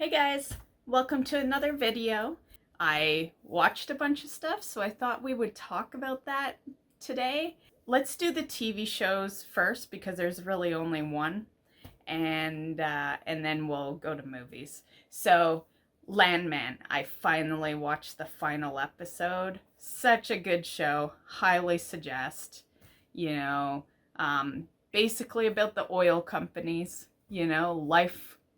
Hey guys, welcome to another video. I watched a bunch of stuff, so I thought we would talk about that today. Let's do the TV shows first because there's really only one, and then we'll go to movies. So, Landman, I finally watched the final episode. Such a good show. Highly suggest. You know, basically about the oil companies.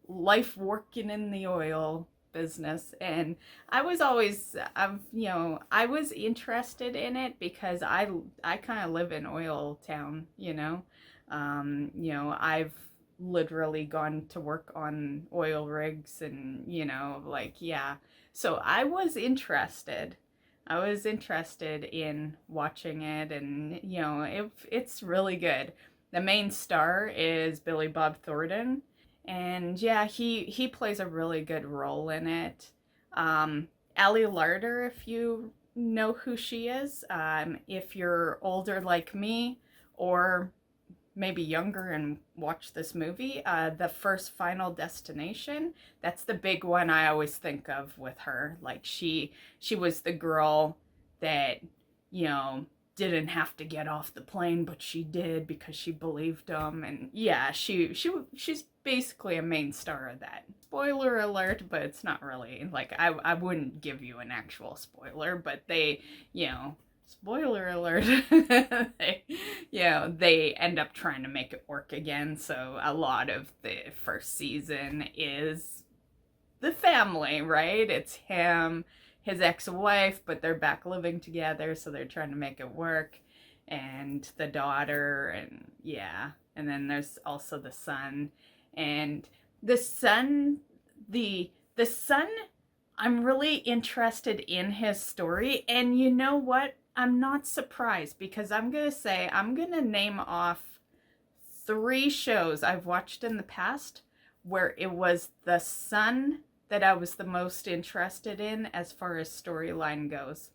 Life working in the oil business. And I was always I was interested in it because I kind of live in oil town. I've literally gone to work on oil rigs and yeah, so I was interested in watching it, and it's really good. The main star is Billy Bob Thornton, and yeah, he plays a really good role in it. Ali Larder, if you know who she is, if you're older like me, or maybe younger and watch this movie, the first Final Destination, that's the big one I always think of with her. Like she was the girl that, you know, didn't have to get off the plane, but she did because she believed him. And yeah, she's basically a main star of that. Spoiler alert, but it's not really. Like, I wouldn't give you an actual spoiler, but they, spoiler alert, they end up trying to make it work again. So a lot of the first season is the family, right? It's him, his ex-wife, but they're back living together, so they're trying to make it work, and the daughter, and yeah, and then there's also the son, and the son, the son. I'm really interested in his story, and you know what? I'm not surprised because I'm gonna name off 3 shows I've watched in the past where it was the son that I was the most interested in as far as storyline goes.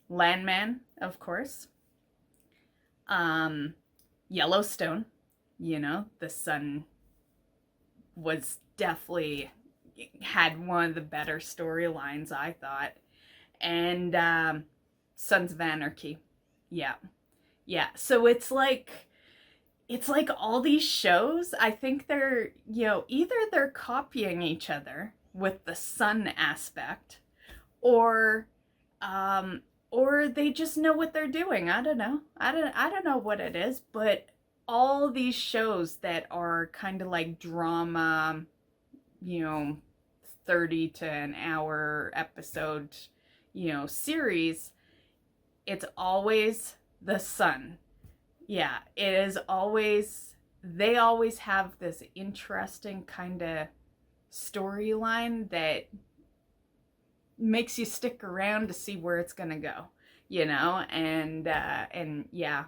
Landman, of course. Yellowstone, the son was definitely had one of the better storylines, I thought. And Sons of Anarchy. Yeah. Yeah. So it's like all these shows, I think they're, either they're copying each other with the sun aspect, or or they just know what they're doing. I don't know. I don't know what it is, but all these shows that are kind of like drama, you know, 30 to an hour episode, series, it's always the sun. Yeah, it is always, they always have this interesting kind of storyline that makes you stick around to see where it's gonna go, and yeah,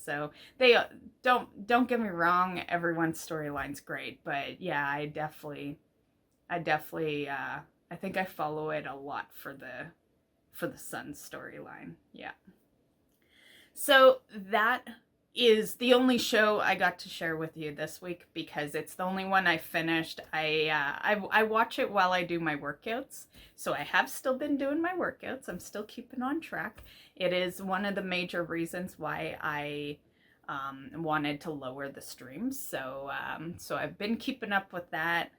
so they don't get me wrong, everyone's storyline's great, but yeah, I definitely I think I follow it a lot for the Sun storyline. Yeah. So that is the only show I got to share with you this week because it's the only one I finished. I watch it while I do my workouts, so I have still been doing my workouts. I'm still keeping on track. It is one of the major reasons why I wanted to lower the streams. So I've been keeping up with that.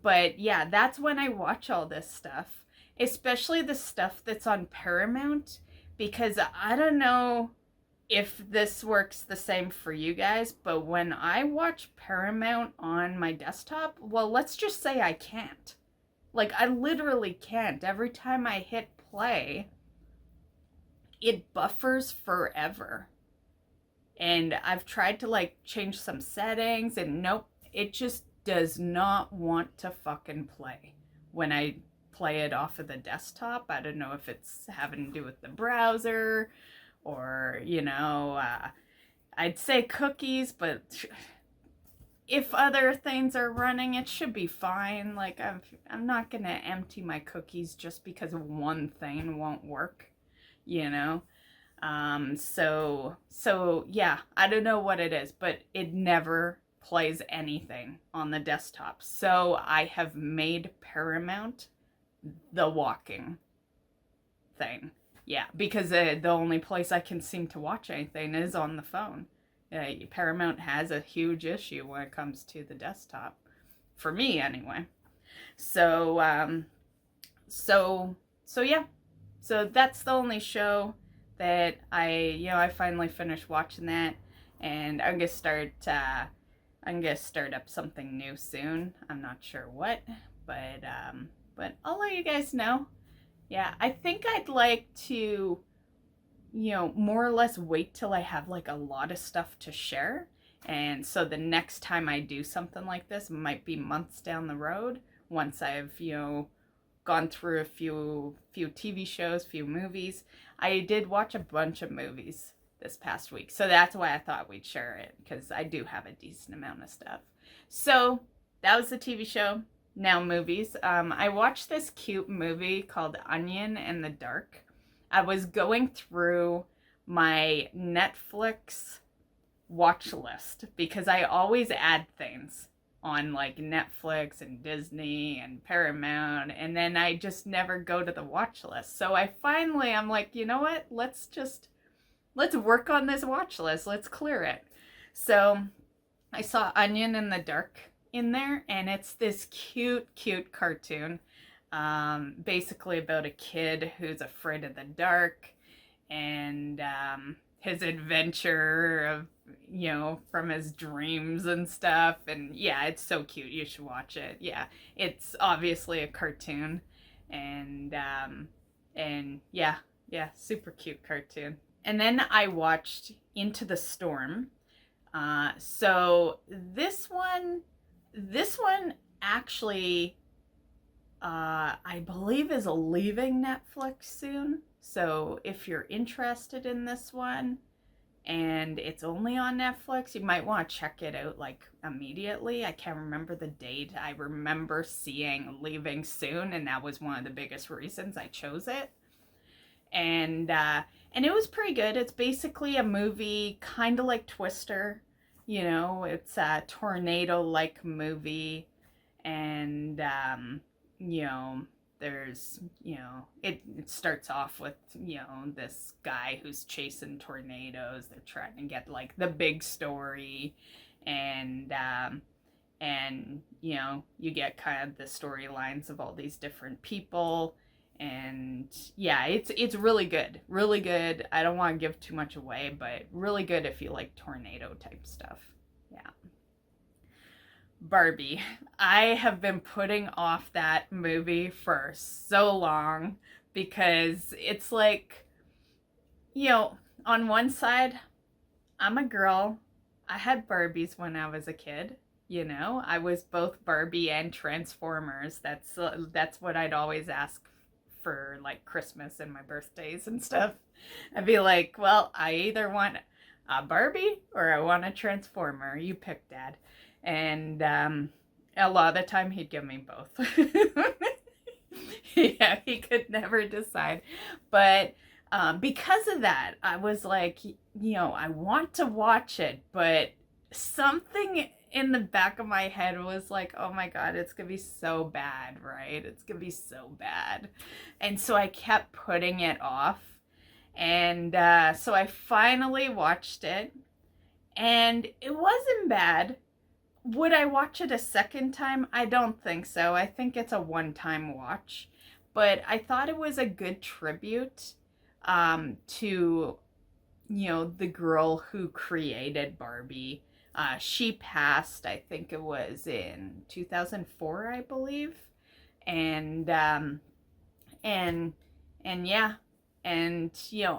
But yeah, that's when I watch all this stuff, especially the stuff that's on Paramount, because I don't know if this works the same for you guys, but when I watch Paramount on my desktop, well, let's just say I can't. Like, I literally can't. Every time I hit play, it buffers forever. And I've tried to, like, change some settings, and nope, it just does not want to fucking play when I play it off of the desktop. I don't know if it's having to do with the browser, or I'd say cookies, but if other things are running, it should be fine. Like, I'm not gonna empty my cookies just because one thing won't work, so yeah, I don't know what it is, but it never plays anything on the desktop. So I have made Paramount the walking thing. Yeah, because the only place I can seem to watch anything is on the phone. Paramount has a huge issue when it comes to the desktop, for me anyway. So so yeah, so that's the only show that I finally finished watching that, and I'm gonna start up something new soon. I'm not sure what, but I'll let you guys know. Yeah, I think I'd like to, more or less wait till I have like a lot of stuff to share. And so the next time I do something like this might be months down the road, once I've, gone through a few TV shows, few movies. I did watch a bunch of movies this past week. So that's why I thought we'd share it, because I do have a decent amount of stuff. So that was the TV show. Now movies. I watched this cute movie called Onion in the Dark. I was going through my Netflix watch list because I always add things on like Netflix and Disney and Paramount, and then I just never go to the watch list. So I'm like, you know what? Let's work on this watch list. Let's clear it. So I saw Onion in the Dark in there, and it's this cute cartoon, basically about a kid who's afraid of the dark, and his adventure of, from his dreams and stuff. And yeah, it's so cute. You should watch it. Yeah, it's obviously a cartoon, and yeah, super cute cartoon. And then I watched Into the Storm. So this one actually, I believe is leaving Netflix soon. So if you're interested in this one and it's only on Netflix, you might want to check it out like immediately. I can't remember the date. I remember seeing leaving soon, and that was one of the biggest reasons I chose it. And it was pretty good. It's basically a movie kind of like Twister. It's a tornado-like movie, and there's, it starts off with, this guy who's chasing tornadoes. They're trying to get like the big story, and you get kind of the storylines of all these different people. And yeah, it's really good. I don't want to give too much away, but really good if you like tornado type stuff. Yeah. Barbie. I have been putting off that movie for so long, because it's like, on one side, I'm a girl. I had Barbies when I was a kid. I was both Barbie and Transformers. That's what I'd always ask for like Christmas and my birthdays and stuff. I'd be like, well, I either want a Barbie or I want a Transformer. You pick, Dad. And a lot of the time he'd give me both. Yeah, he could never decide. But because of that, I was like, I want to watch it, but something in the back of my head was like, oh my God, it's gonna be so bad, right? It's gonna be so bad. And so I kept putting it off. And so I finally watched it, and it wasn't bad. Would I watch it a second time? I don't think so. I think it's a one-time watch. But I thought it was a good tribute to, the girl who created Barbie. She passed, I think it was in 2004, I believe. And yeah. And,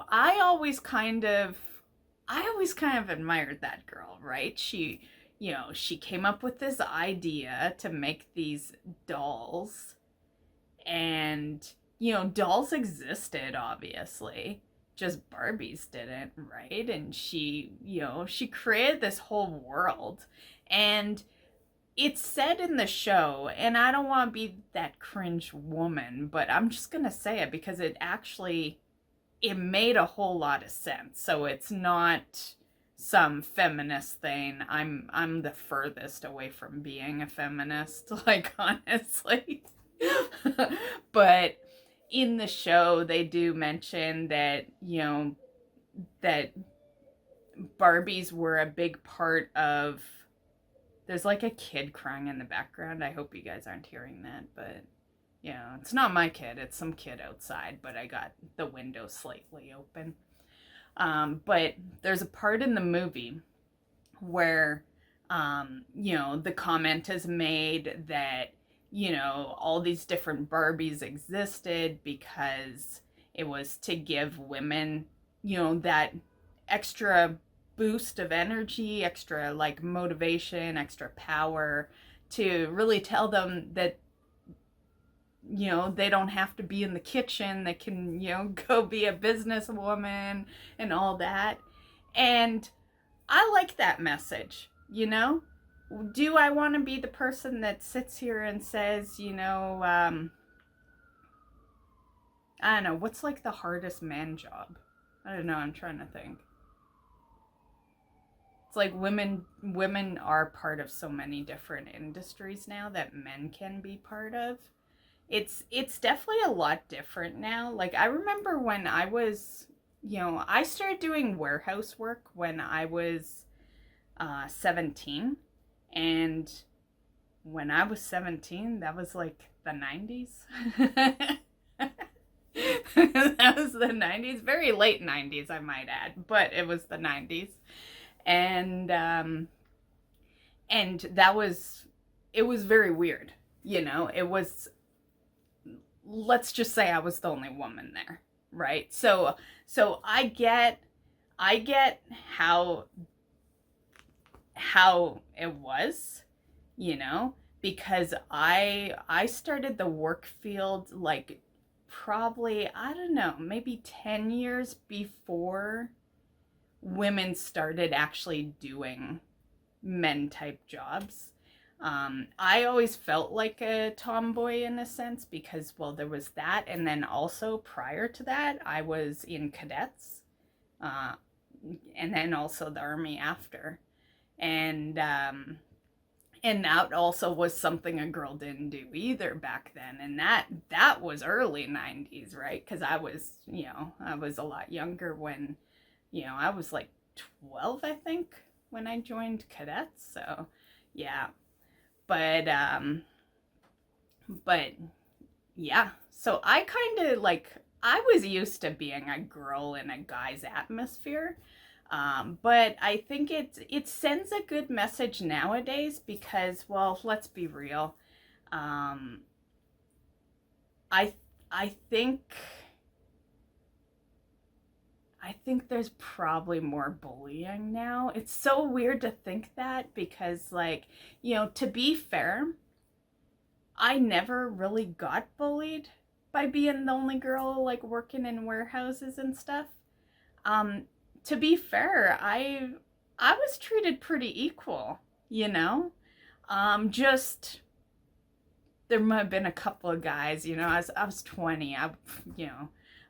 I always kind of admired that girl, right? She came up with this idea to make these dolls, and, dolls existed, obviously, just Barbies didn't, right? And she created this whole world, and it's said in the show, and I don't want to be that cringe woman, but I'm just gonna say it because it made a whole lot of sense. So it's not some feminist thing. I'm the furthest away from being a feminist, like, honestly. But in the show they do mention that, that Barbies were a big part of, there's like a kid crying in the background. I hope you guys aren't hearing that, but it's not my kid, it's some kid outside, but I got the window slightly open. But there's a part in the movie where, the comment is made that, all these different Barbies existed because it was to give women, that extra boost of energy, extra like motivation, extra power, to really tell them that, they don't have to be in the kitchen. They can, go be a businesswoman and all that. And I like that message, Do I want to be the person that sits here and says, I don't know, what's like the hardest man job? I don't know, I'm trying to think. It's like women are part of so many different industries now that men can be part of. It's definitely a lot different now. Like, I remember when I was, I started doing warehouse work when I was 17. And when I was 17, that was like the 90s. That was the 90s. Very late 90s, I might add. But it was the 90s. And that was, it was very weird. It was, let's just say I was the only woman there, right? So I get how it was, because I started the work field like probably, I don't know, maybe 10 years before women started actually doing men type jobs. I always felt like a tomboy in a sense because, well, there was that, and then also prior to that, I was in cadets, and then also the Army after, and that also was something a girl didn't do either back then, and that was early 90s, right? Because I was a lot younger when, I was like 12, I think, when I joined cadets, so yeah. But yeah, so I kind of like, I was used to being a girl in a guy's atmosphere, but I think it sends a good message nowadays because, well, let's be real, I think there's probably more bullying now. It's so weird to think that because, like, to be fair, I never really got bullied by being the only girl, like, working in warehouses and stuff. To be fair, I was treated pretty equal, just, there might have been a couple of guys, I was 20,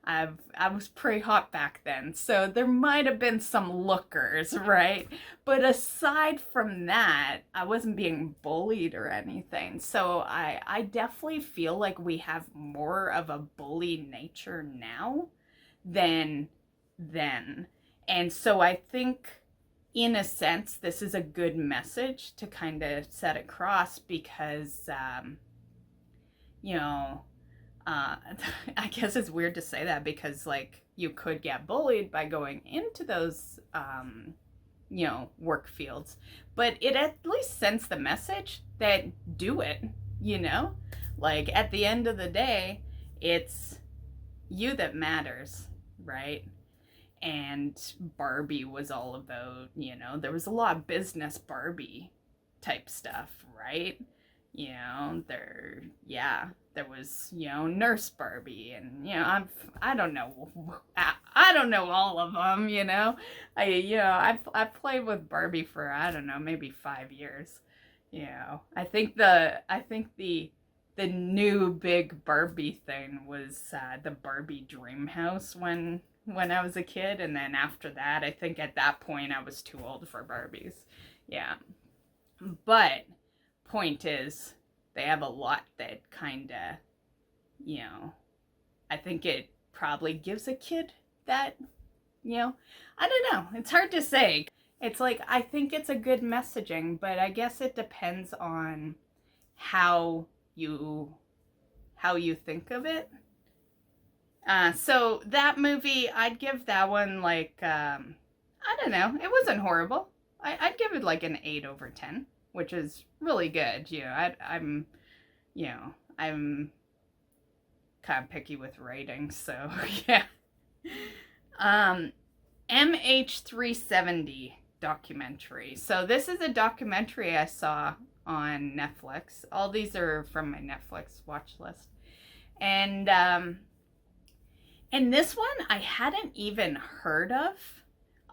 I was pretty hot back then, so there might have been some lookers, right? But aside from that, I wasn't being bullied or anything. So I definitely feel like we have more of a bully nature now than then. And so I think, in a sense, this is a good message to kind of set across because, I guess it's weird to say that because, like, you could get bullied by going into those, work fields, but it at least sends the message that do it, like, at the end of the day, it's you that matters, right? And Barbie was all about, there was a lot of business Barbie type stuff, right? There was, Nurse Barbie, and, I don't know all of them, I've played with Barbie for, I don't know, maybe 5 years, I think the new big Barbie thing was, the Barbie Dream House when when I was a kid, and then after that, I think at that point I was too old for Barbies. Yeah. But point is, they have a lot that kind of, you know, I think it probably gives a kid that, you know, I don't know. It's hard to say. It's like, I think it's a good messaging, but I guess it depends on how you think of it. So that movie, I'd give that one like, I don't know, it wasn't horrible. I'd give it like an 8/10, which is really good. You know, I'm, you know, I'm kind of picky with ratings, so yeah. MH370 documentary. So this is a documentary I saw on Netflix. All these are from my Netflix watch list. And this one I hadn't even heard of.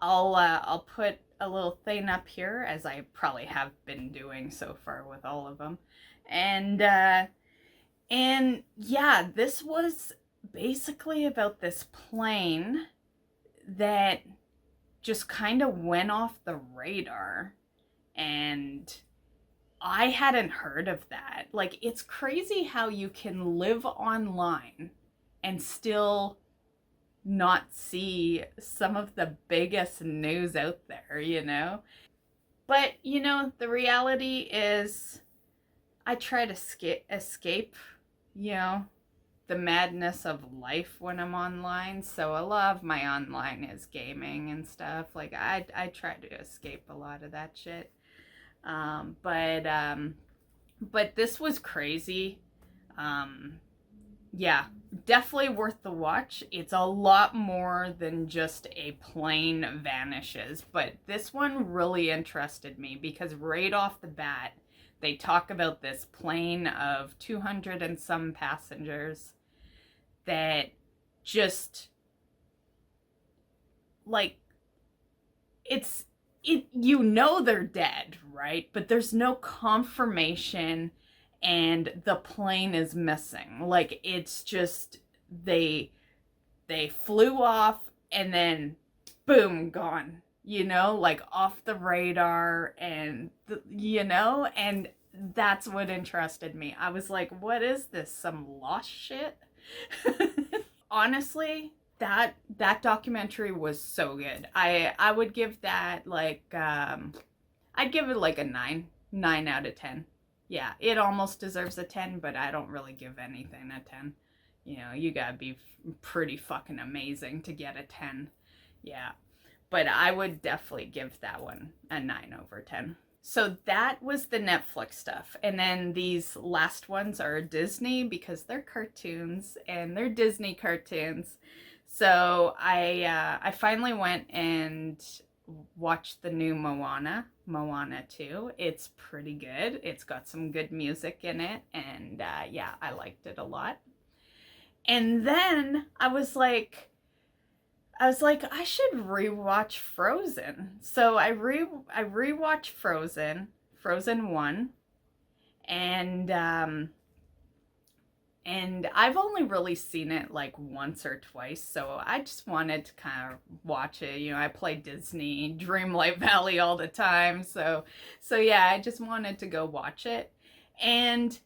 I'll put a little thing up here, as I probably have been doing so far with all of them. And yeah, this was basically about this plane that just kind of went off the radar, and I hadn't heard of that. Like, it's crazy how you can live online and still not see some of the biggest news out there, you know? But, you know, the reality is I try to escape, you know, the madness of life when I'm online. So a lot of my online is gaming and stuff. Like, I try to escape a lot of that shit. But this was crazy. Yeah, definitely worth the watch. It's a lot more than just a plane vanishes, but this one really interested me because right off the bat, they talk about this plane of 200 and some passengers that just, like, you know they're dead, right? But there's no confirmation, and the plane is missing. Like, it's just, they flew off and then boom, gone, you know, like off the radar, and you know, and that's what interested me. I was like, what is this, some lost shit? Honestly, that documentary was so good. I would give that like I'd give it like a 9 out of 10. Yeah, it almost deserves a 10, but I don't really give anything a 10. You know, you gotta be pretty fucking amazing to get a 10. Yeah, but I would definitely give that one a 9/10. So that was the Netflix stuff. And then these last ones are Disney, because they're cartoons and they're Disney cartoons. So I finally went and watched the new Moana 2. It's pretty good. It's got some good music in it, and yeah, I liked it a lot. And then I was like, I should rewatch Frozen. So I rewatched Frozen 1, and I've only really seen it like once or twice, so I just wanted to kind of watch it. You know, I play Disney Dreamlight Valley all the time, so yeah, I just wanted to go watch it. And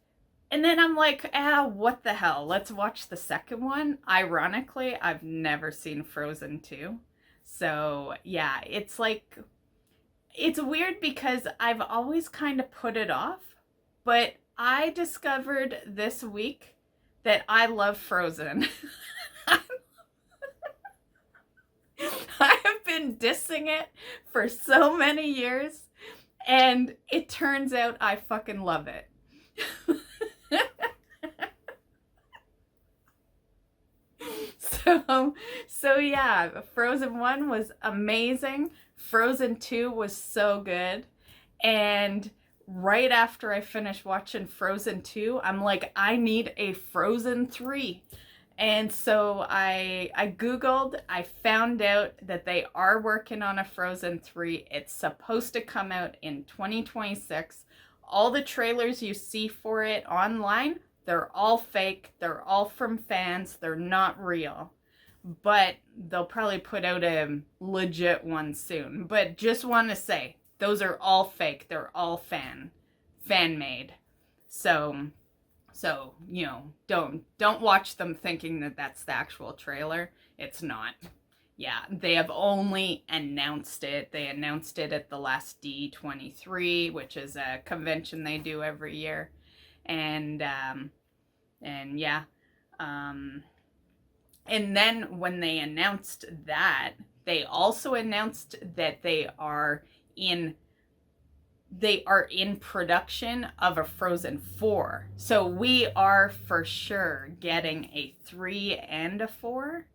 then I'm like, what the hell? Let's watch the second one. Ironically, I've never seen Frozen 2. So yeah, it's like, it's weird because I've always kind of put it off, but I discovered this week that I love Frozen. I have been dissing it for so many years, and it turns out I fucking love it. So yeah, Frozen 1 was amazing. Frozen 2 was so good. And right after I finished watching Frozen 2, I'm like, I need a Frozen 3. And so I Googled, I found out that they are working on a Frozen 3. It's supposed to come out in 2026. All the trailers you see for it online, they're all fake. They're all from fans. They're not real. but they'll probably put out a legit one soon. But just want to say, those are all fake. They're all fan made. So don't watch them thinking that that's the actual trailer. It's not. Yeah, they have only announced it. They announced it at the last D23, which is a convention they do every year. And yeah. And then when they announced that, they also announced that they are in production of a Frozen 4. So we are for sure getting a 3 and a 4.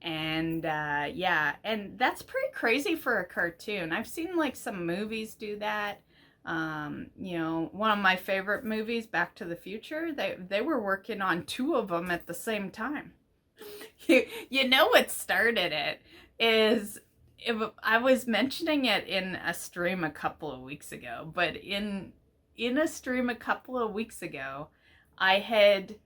And yeah, and that's pretty crazy for a cartoon. I've seen like some movies do that. One of my favorite movies, Back to the Future, they were working on 2 of them at the same time. You know what started it is, I was mentioning it in a stream a couple of weeks ago, but in a stream a couple of weeks ago, I had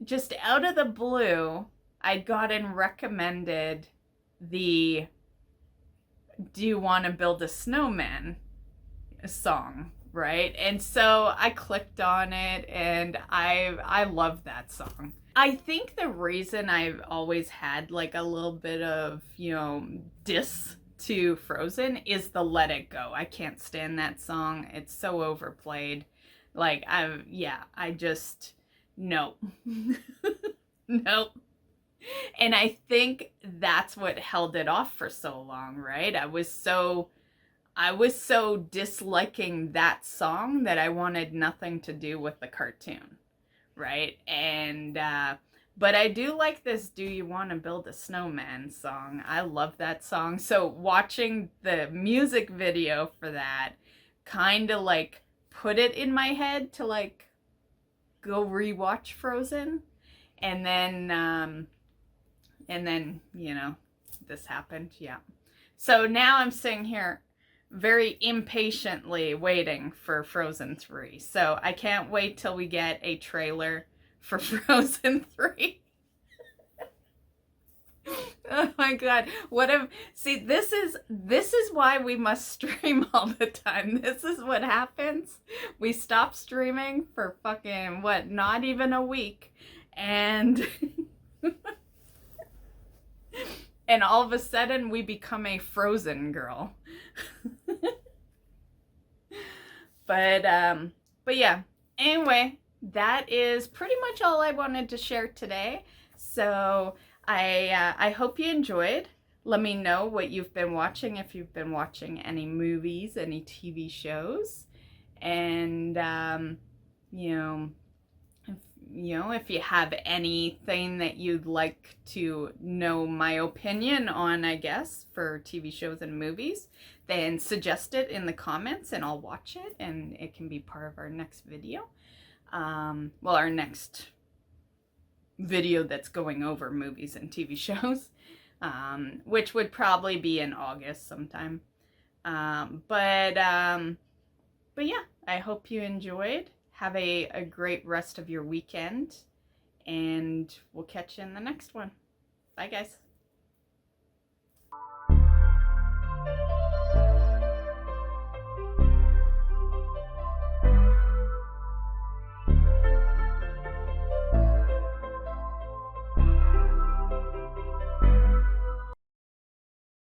just out of the blue, I'd gotten recommended the "Do You Want to Build a Snowman" song, right? And so I clicked on it, and I love that song. I think the reason I've always had like a little bit of, diss to Frozen is the "Let It Go." I can't stand that song. It's so overplayed. Like, I just, no. Nope. And I think that's what held it off for so long, right? I was so disliking that song that I wanted nothing to do with the cartoon, right? And but I do like this "Do You Want to Build a Snowman" song. I love that song. So watching the music video for that kind of like put it in my head to like go rewatch Frozen. And then this happened. Yeah. So now I'm sitting here very impatiently waiting for Frozen 3. So I can't wait till we get a trailer for Frozen 3. Oh my god. This is why we must stream all the time. This is what happens. We stop streaming for fucking not even a week. And and all of a sudden we become a Frozen girl. But yeah. Anyway, that is pretty much all I wanted to share today. So I hope you enjoyed. Let me know what you've been watching, if you've been watching any movies, any TV shows, and if you have anything that you'd like to know my opinion on, I guess, for TV shows and movies, then suggest it in the comments and I'll watch it and it can be part of our next video. Our next video that's going over movies and TV shows, which would probably be in August sometime. But yeah, I hope you enjoyed. Have a great rest of your weekend, and we'll catch you in the next one. Bye, guys.